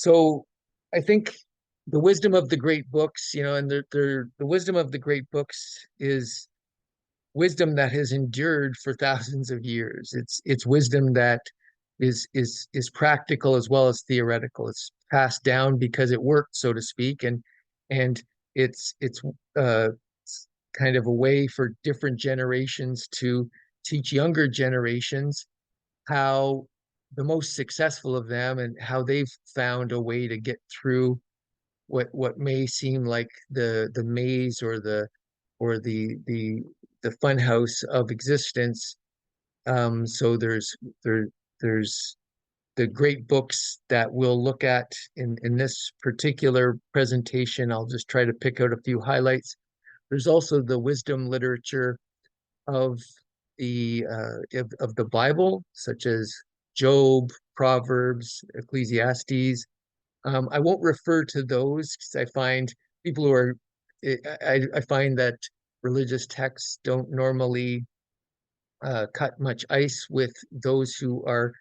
So I think the wisdom of the great books, and the wisdom of the great books is wisdom that has endured for thousands of years. It's wisdom that is practical as well as theoretical. It's passed down because it worked, so to speak, and it's uh, kind of a way for different generations to teach younger generations how the most successful of them and how they've found a way to get through what may seem like the maze or the fun house of existence. So there's the great books that we'll look at in this particular presentation. I'll just try to pick out a few highlights. There's also the wisdom literature of of the Bible, such as Job, Proverbs, Ecclesiastes. I won't refer to those because I find people who are, I find that religious texts don't normally cut much ice with those who are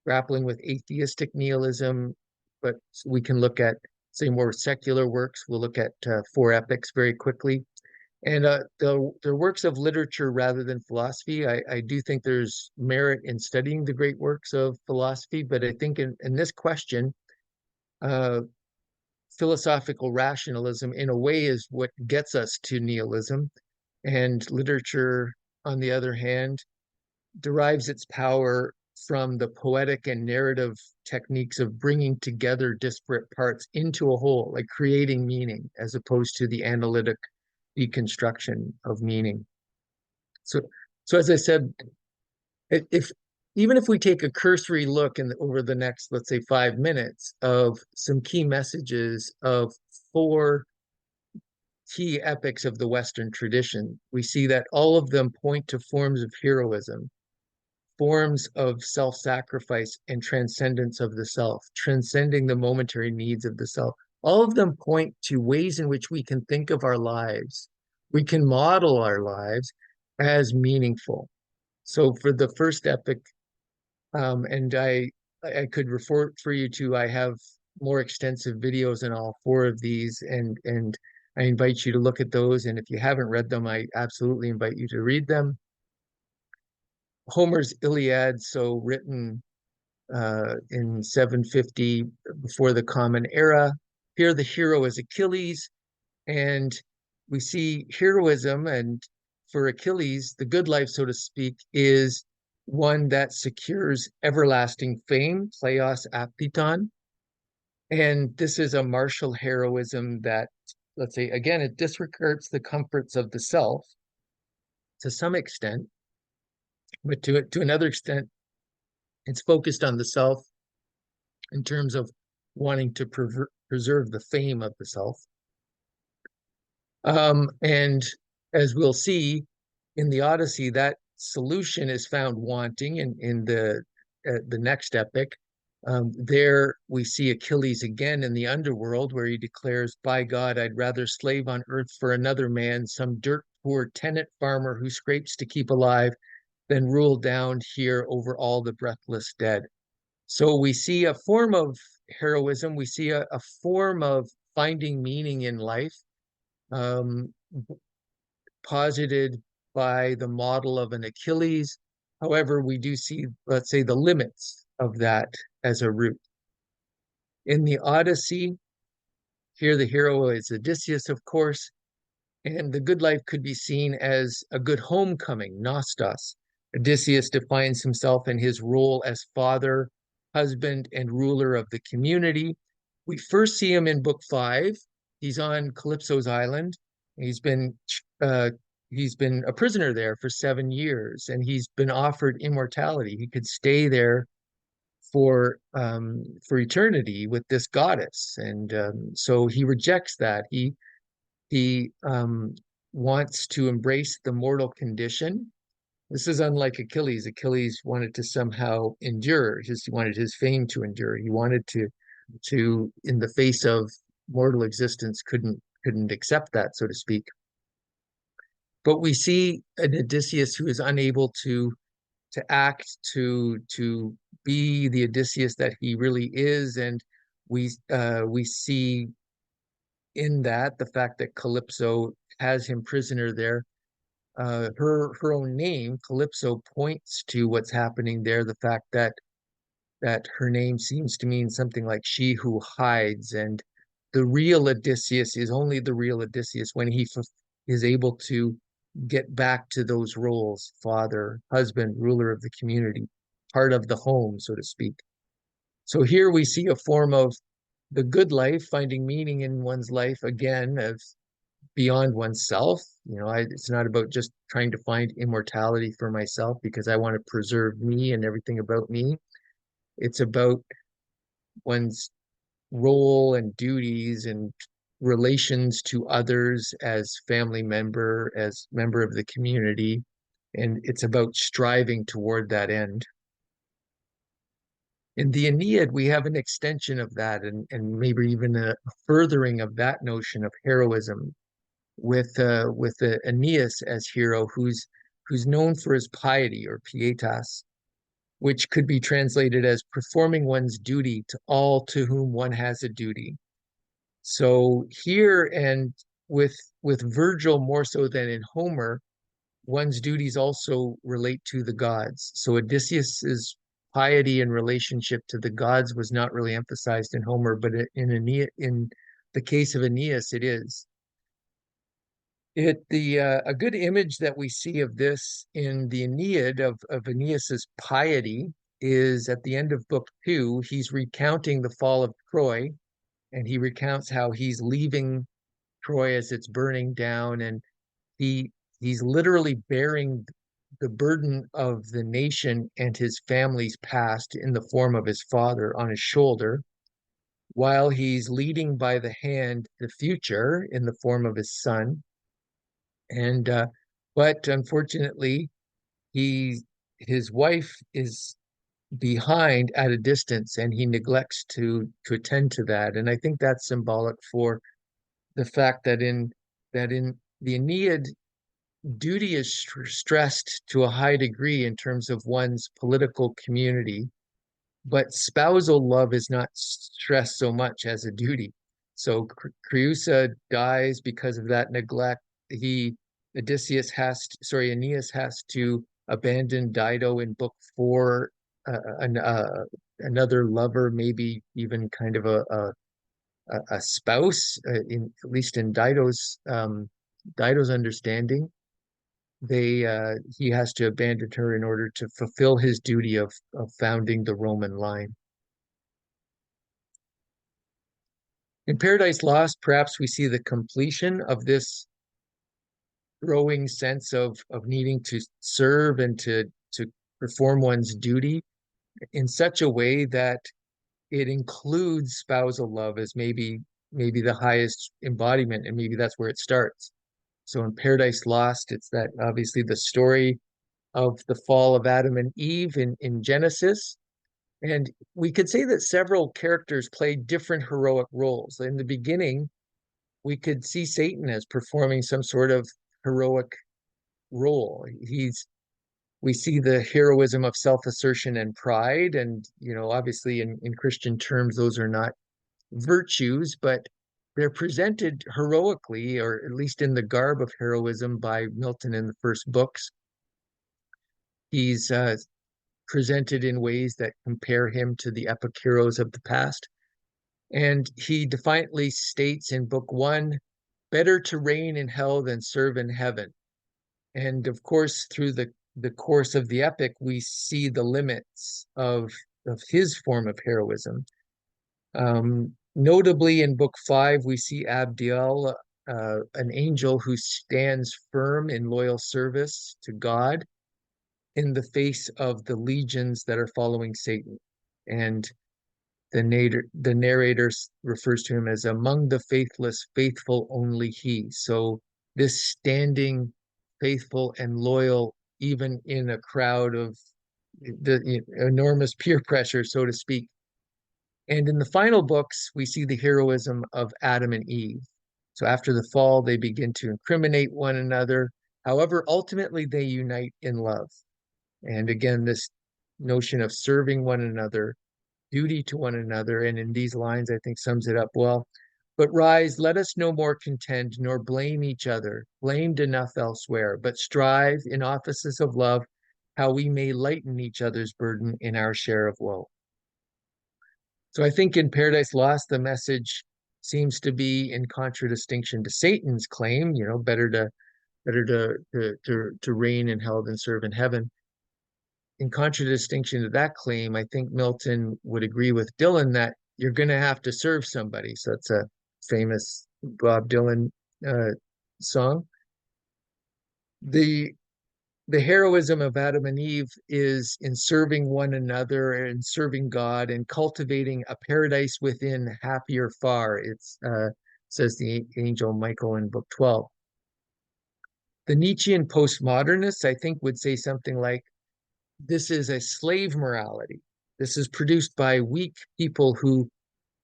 grappling with atheistic nihilism. But we can look at, say, more secular works. We'll look at four epics very quickly. And the works of literature rather than philosophy. I do think there's merit in studying the great works of philosophy, but I think in this question, uh, philosophical rationalism in a way is what gets us to nihilism. And literature, on the other hand, derives its power from the poetic and narrative techniques of bringing together disparate parts into a whole, like creating meaning, as opposed to the analytic deconstruction of meaning. So, so as I said, if even if we take a cursory look over the next, let's say, 5 minutes of some key messages of four key epics of the Western tradition, we see that all of them point to forms of heroism, forms of self-sacrifice and transcendence of the self, transcending the momentary needs of the self. All of them point to ways in which we can think of our lives. We can model our lives as meaningful. So for the first epic, and I could refer for you to, I have more extensive videos in all four of these, and I invite you to look at those. And if you haven't read them, I absolutely invite you to read them. Homer's Iliad, so written in 750 before the Common Era. Here, the hero is Achilles, and we see heroism. And for Achilles, the good life, so to speak, is one that secures everlasting fame, Pleios Aptiton. And this is a martial heroism that, let's say, again, it disregards the comforts of the self to some extent, but to another extent, it's focused on the self in terms of wanting to preserve the fame of the self. And as we'll see in the Odyssey, that solution is found wanting in the next epic. There we see Achilles again in the underworld, where he declares, "By God, I'd rather slave on earth for another man, some dirt poor tenant farmer who scrapes to keep alive, than rule down here over all the breathless dead." So we see a form of heroism. We see a form of finding meaning in life, um, posited by the model of an Achilles. However, we do see, let's say, the limits of that as a route. In the Odyssey, here the hero is Odysseus, of course, and the good life could be seen as a good homecoming, nostos. Odysseus defines himself in his role as father, husband, and ruler of the community. We first see him in book 5. He's on Calypso's island. He's been uh, he's been a prisoner there for 7 years, and he's been offered immortality. He could stay there for eternity with this goddess, and so he rejects that. He wants to embrace the mortal condition. This is unlike Achilles. Achilles wanted to somehow endure. He wanted his fame to endure. He wanted to in the face of mortal existence, couldn't accept that, so to speak. But we see an Odysseus who is unable to act, to be the Odysseus that he really is, and We see in that the fact that Calypso has him prisoner there. Her own name, Calypso, points to what's happening there. The fact that her name seems to mean something like she who hides, and the real Odysseus is only the real Odysseus when is able to get back to those roles: father, husband, ruler of the community, part of the home, so to speak. So here we see a form of the good life, finding meaning in one's life again as beyond oneself. It's not about just trying to find immortality for myself because I want to preserve me and everything about me. It's about one's role and duties and relations to others as family member, as member of the community. And it's about striving toward that end. In the Aeneid, we have an extension of that, and maybe even a furthering of that notion of heroism with Aeneas as hero, who's known for his piety, or pietas, which could be translated as performing one's duty to all to whom one has a duty. So here, and with with Virgil more so than in Homer, one's duties also relate to the gods. So Odysseus's piety and relationship to the gods was not really emphasized in Homer, but in the case of Aeneas, it is. A good image that we see of this in the Aeneid of Aeneas's piety is at the end of book two. He's recounting the fall of Troy, and he recounts how he's leaving Troy as it's burning down, and he he's literally bearing the burden of the nation and his family's past in the form of his father on his shoulder, while he's leading by the hand the future in the form of his son. And but unfortunately, he his wife is behind at a distance, and he neglects to attend to that. And I think that's symbolic for the fact that in the Aeneid, duty is stressed to a high degree in terms of one's political community, but spousal love is not stressed so much as a duty. So Creusa dies because of that neglect. He Aeneas has to abandon Dido in book four. Another lover, maybe even kind of a spouse, in at least in Dido's understanding. He has to abandon her in order to fulfill his duty of founding the Roman line. In Paradise Lost, perhaps we see the completion of this growing sense of needing to serve and to perform one's duty in such a way that it includes spousal love as maybe the highest embodiment, and maybe that's where it starts. So in Paradise Lost, it's that obviously the story of the fall of Adam and Eve in Genesis. And we could say that several characters played different heroic roles. In the beginning, we could see Satan as performing some sort of heroic role. We see the heroism of self-assertion and pride. And, obviously in Christian terms, those are not virtues, but they're presented heroically, or at least in the garb of heroism, by Milton in the first books. He's presented in ways that compare him to the epic heroes of the past. And he defiantly states in book one, better to reign in hell than serve in heaven. And of course, through the course of the epic, we see the limits of his form of heroism. Notably, in book five, we see Abdiel, an angel who stands firm in loyal service to God in the face of the legions that are following Satan. And the narrator refers to him as among the faithless, faithful only he. So this standing faithful and loyal, even in a crowd of the enormous peer pressure, so to speak. And in the final books, we see the heroism of Adam and Eve. So after the fall, they begin to incriminate one another. However, ultimately, they unite in love. And again, this notion of serving one another duty to one another. And in these lines, I think sums it up well. But rise, let us no more contend, nor blame each other, blamed enough elsewhere, but strive in offices of love, how we may lighten each other's burden in our share of woe. So I think in Paradise Lost, the message seems to be in contradistinction to Satan's claim, better to reign in hell than serve in heaven. In contradistinction to that claim, I think Milton would agree with Dylan that you're going to have to serve somebody. So it's a famous Bob Dylan uh, song. The the heroism of Adam and Eve is in serving one another and serving God and cultivating a paradise within, happier far. It's says the angel Michael in book 12. The Nietzschean postmodernists, I think, would say something like, this is a slave morality. This is produced by weak people who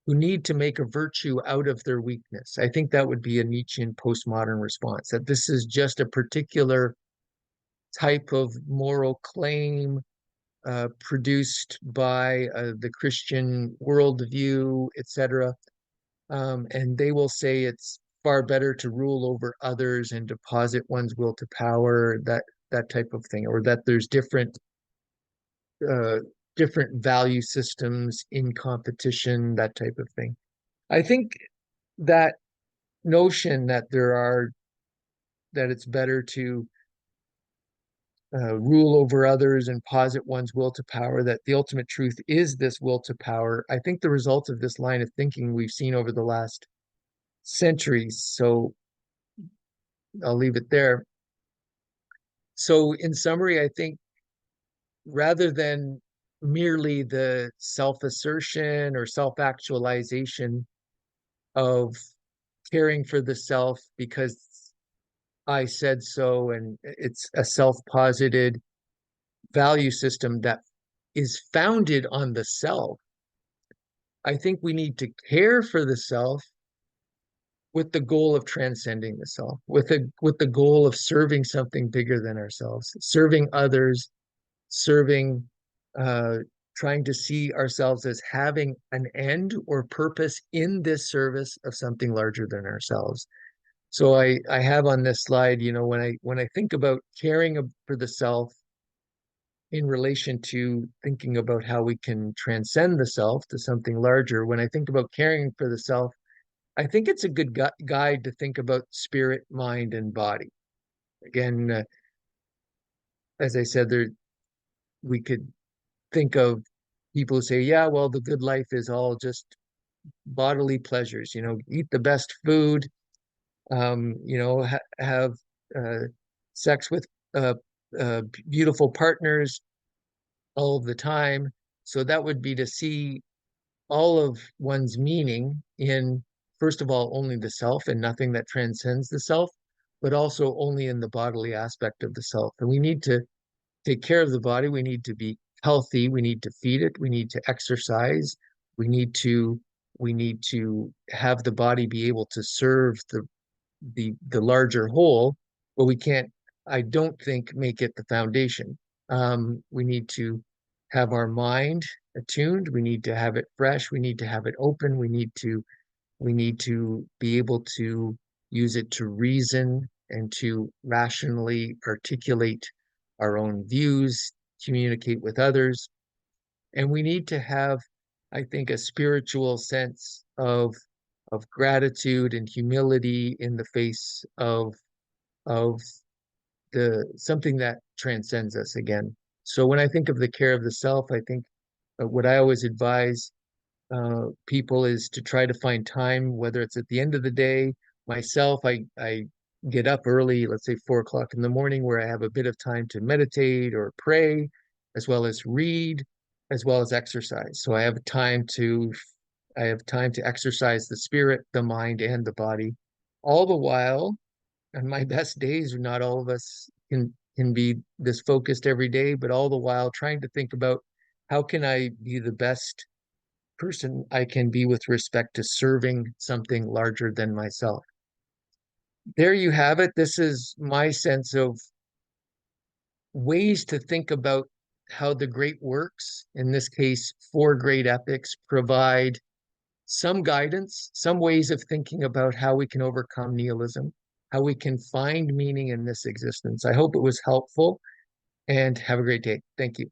need to make a virtue out of their weakness. I think that would be a Nietzschean postmodern response, that this is just a particular type of moral claim produced by the Christian worldview, etc. And they will say it's far better to rule over others and deposit one's will to power, that type of thing, or that there's uh, different value systems in competition, that type of thing. I think that notion that it's better to rule over others and posit one's will to power, that the ultimate truth is this will to power. I think the result of this line of thinking we've seen over the last centuries. So I'll leave it there. So, in summary, I think rather than merely the self assertion or self actualization of caring for the self because I said so, and it's a self posited value system that is founded on the self. I think we need to care for the self with the goal of transcending the self, with the goal of serving something bigger than ourselves, serving others, serving, uh, trying to see ourselves as having an end or purpose in this service of something larger than ourselves. So I have on this slide, when I think about caring for the self in relation to thinking about how we can transcend the self to something larger, when I think about caring for the self, I think it's a good guide to think about spirit, mind, and body. Again, as I said, we could think of people who say, yeah, well, the good life is all just bodily pleasures, eat the best food, have uh, sex with uh, beautiful partners all of the time. So that would be to see all of one's meaning in, first of all, only the self and nothing that transcends the self, but also only in the bodily aspect of the self. And we need to take care of the body. We need to be healthy. We need to feed it. We need to exercise. We need to we need to have the body be able to serve the larger whole, but we can't, I don't think, make it the foundation. We need to have our mind attuned. We need to have it fresh. We need to have it open. We need to be able to use it to reason and to rationally articulate our own views, communicate with others. And we need to have, I think, a spiritual sense of gratitude and humility in the face of the something that transcends us again. So when I think of the care of the self, I think what I always advise people is to try to find time, whether it's at the end of the day. Myself, I get up early, let's say 4 o'clock in the morning, where I have a bit of time to meditate or pray, as well as read, as well as exercise. So I have time to exercise the spirit, the mind, and the body, all the while. On my best days, not all of us can be this focused every day, but all the while trying to think about how can I be the best person I can be with respect to serving something larger than myself. There you have it. This is my sense of ways to think about how the great works, in this case, four great epics, provide some guidance, some ways of thinking about how we can overcome nihilism, how we can find meaning in this existence. I hope it was helpful and have a great day. Thank you.